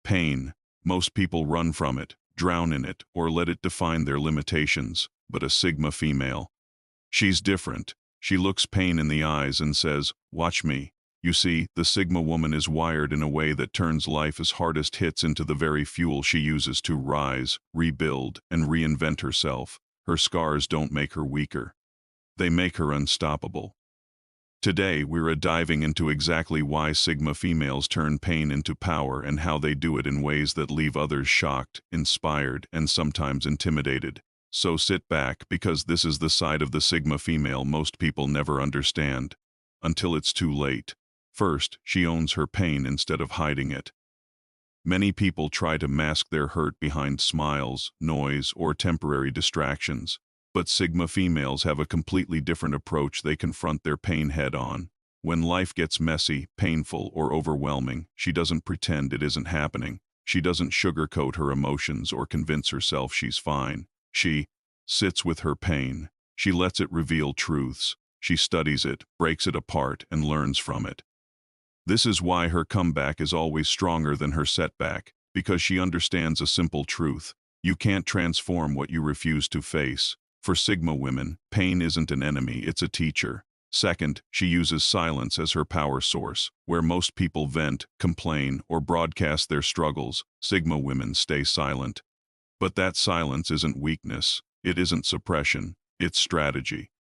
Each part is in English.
Pain. Most people run from it, drown in it, or let it define their limitations. But a Sigma female, she's different. She looks pain in the eyes and says, "Watch me." You see, the Sigma woman is wired in a way that turns life's hardest hits into the very fuel she uses to rise, rebuild, and reinvent herself. Her scars don't make her weaker. They make her unstoppable. Today, we're diving into exactly why Sigma females turn pain into power and how they do it in ways that leave others shocked, inspired, and sometimes intimidated. So sit back, because this is the side of the Sigma female most people never understand. Until it's too late. First, she owns her pain instead of hiding it. Many people try to mask their hurt behind smiles, noise, or temporary distractions. But Sigma females have a completely different approach. They confront their pain head-on. When life gets messy, painful, or overwhelming, she doesn't pretend it isn't happening. She doesn't sugarcoat her emotions or convince herself she's fine. She sits with her pain. She lets it reveal truths. She studies it, breaks it apart, and learns from it. This is why her comeback is always stronger than her setback, because she understands a simple truth. You can't transform what you refuse to face. For Sigma women, pain isn't an enemy, it's a teacher. Second, she uses silence as her power source. Where most people vent, complain, or broadcast their struggles, Sigma women stay silent. But that silence isn't weakness. It isn't suppression. It's strategy.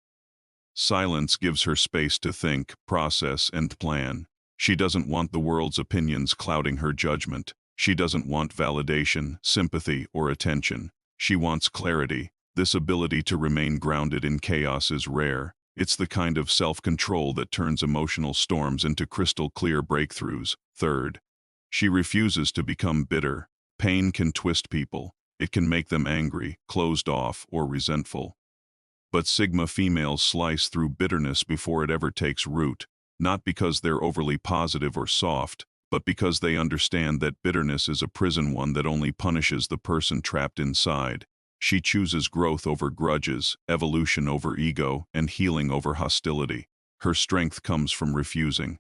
Silence gives her space to think, process, and plan. She doesn't want the world's opinions clouding her judgment. She doesn't want validation, sympathy, or attention. She wants clarity. This ability to remain grounded in chaos is rare. It's the kind of self-control that turns emotional storms into crystal-clear breakthroughs. Third, she refuses to become bitter. Pain can twist people. It can make them angry, closed off, or resentful. But Sigma females slice through bitterness before it ever takes root, not because they're overly positive or soft, but because they understand that bitterness is a prison, one that only punishes the person trapped inside. She chooses growth over grudges, evolution over ego, and healing over hostility. Her strength comes from refusing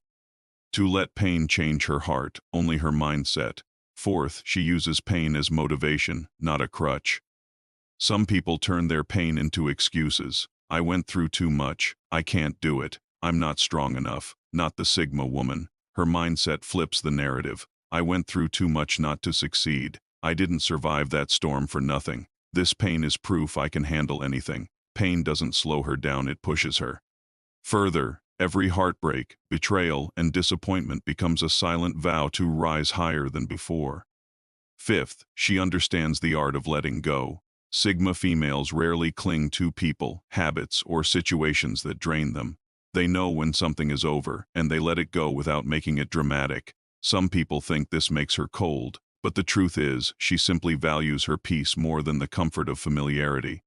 to let pain change her heart, only her mindset. Fourth, she uses pain as motivation, not a crutch. Some people turn their pain into excuses. I went through too much. I can't do it. I'm not strong enough. Not the Sigma woman. Her mindset flips the narrative. I went through too much not to succeed. I didn't survive that storm for nothing. This pain is proof I can handle anything. Pain doesn't slow her down, it pushes her. Further, every heartbreak, betrayal, and disappointment becomes a silent vow to rise higher than before. Fifth, she understands the art of letting go. Sigma females rarely cling to people, habits, or situations that drain them. They know when something is over, and they let it go without making it dramatic. Some people think this makes her cold, but the truth is, she simply values her peace more than the comfort of familiarity.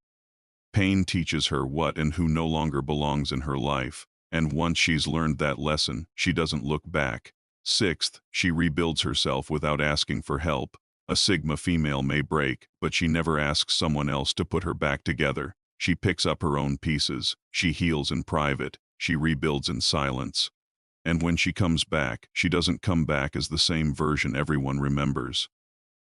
Pain teaches her what and who no longer belongs in her life, and once she's learned that lesson, she doesn't look back. Sixth, she rebuilds herself without asking for help. A Sigma female may break, but she never asks someone else to put her back together. She picks up her own pieces. She heals in private. She rebuilds in silence. And when she comes back, she doesn't come back as the same version everyone remembers.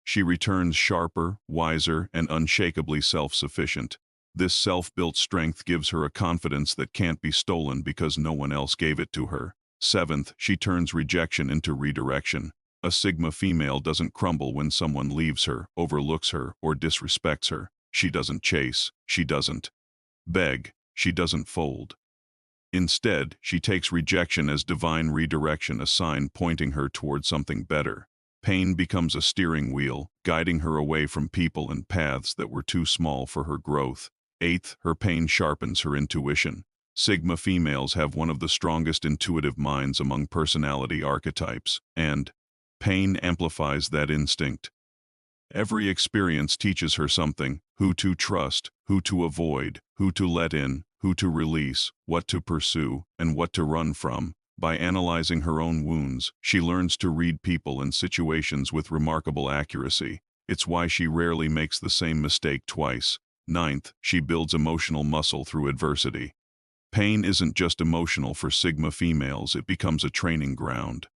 She returns sharper, wiser, and unshakably self-sufficient. This self-built strength gives her a confidence that can't be stolen because no one else gave it to her. Seventh, she turns rejection into redirection. A Sigma female doesn't crumble when someone leaves her, overlooks her, or disrespects her. She doesn't chase. She doesn't beg. She doesn't fold. Instead, she takes rejection as divine redirection, a sign pointing her toward something better. Pain becomes a steering wheel, guiding her away from people and paths that were too small for her growth. Eighth, her pain sharpens her intuition. Sigma females have one of the strongest intuitive minds among personality archetypes, and pain amplifies that instinct. Every experience teaches her something: who to trust, who to avoid, who to let in, who to release, what to pursue, and what to run from. By analyzing her own wounds, she learns to read people and situations with remarkable accuracy. It's why she rarely makes the same mistake twice. Ninth, she builds emotional muscle through adversity. Pain isn't just emotional for Sigma females, it becomes a training ground.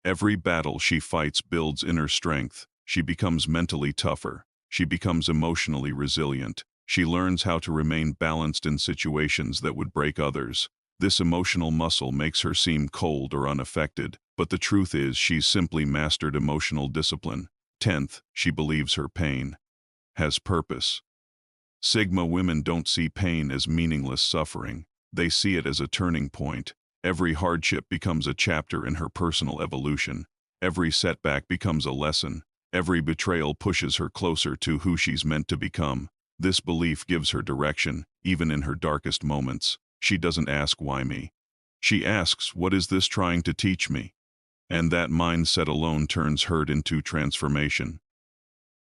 Every battle she fights builds inner strength. She becomes mentally tougher. She becomes emotionally resilient. She learns how to remain balanced in situations that would break others. This emotional muscle makes her seem cold or unaffected, but the truth is she's simply mastered emotional discipline. 10th, she believes her pain has purpose. Sigma women don't see pain as meaningless suffering. They see it as a turning point. Every hardship becomes a chapter in her personal evolution. Every setback becomes a lesson. Every betrayal pushes her closer to who she's meant to become. This belief gives her direction, even in her darkest moments. She doesn't ask why me. She asks, what is this trying to teach me? And that mindset alone turns hurt into transformation.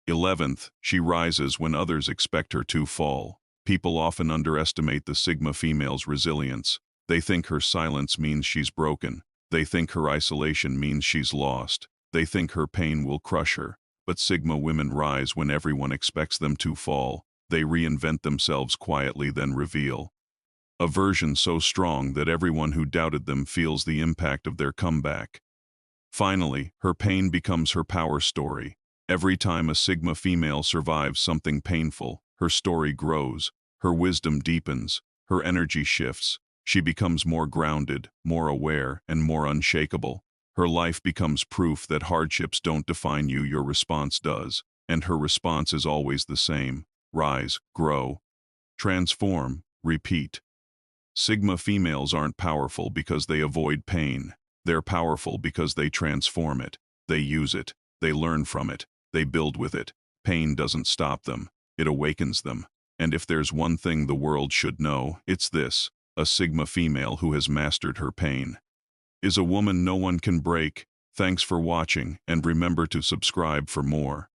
11th, she rises when others expect her to fall. People often underestimate the Sigma female's resilience. They think her silence means she's broken. They think her isolation means she's lost. They think her pain will crush her. But Sigma women rise when everyone expects them to fall. They reinvent themselves quietly, then reveal a version so strong that everyone who doubted them feels the impact of their comeback. Finally, her pain becomes her power story. Every time a Sigma female survives something painful, her story grows, her wisdom deepens, her energy shifts. She becomes more grounded, more aware, and more unshakable. Her life becomes proof that hardships don't define you, your response does. And her response is always the same: rise, grow, transform, repeat. Sigma females aren't powerful because they avoid pain. They're powerful because they transform it. They use it. They learn from it. They build with it. Pain doesn't stop them. It awakens them. And if there's one thing the world should know, it's this: a Sigma female who has mastered her pain is a woman no one can break. Thanks for watching, and remember to subscribe for more.